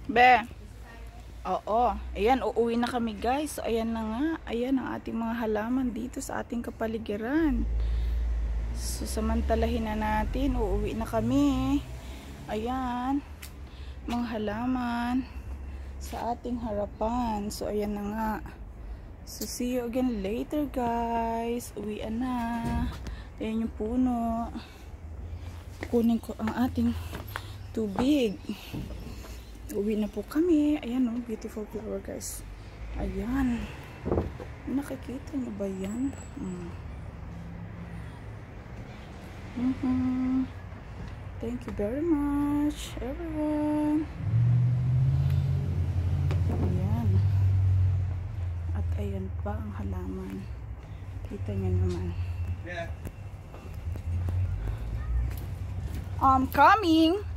Be. Oo. Ayan, uuwi na kami guys. So, ayan na nga. Ayan ang ating mga halaman dito sa ating kapaligiran. So, samantalahin na natin. Uuwi na kami. Ayan. Mga halaman sa ating harapan. So, ayan na nga. So, see you again later guys. Uwian na. Ayan yung puno. Kunin ko ang ating tubig. Uwi na po kami. Ayan o, beautiful flower guys. Ayan. Nakikita nyo ba yan? Thank you very much everyone. Ayan. At ayan pa ang halaman. Kita nyo naman. I'm coming.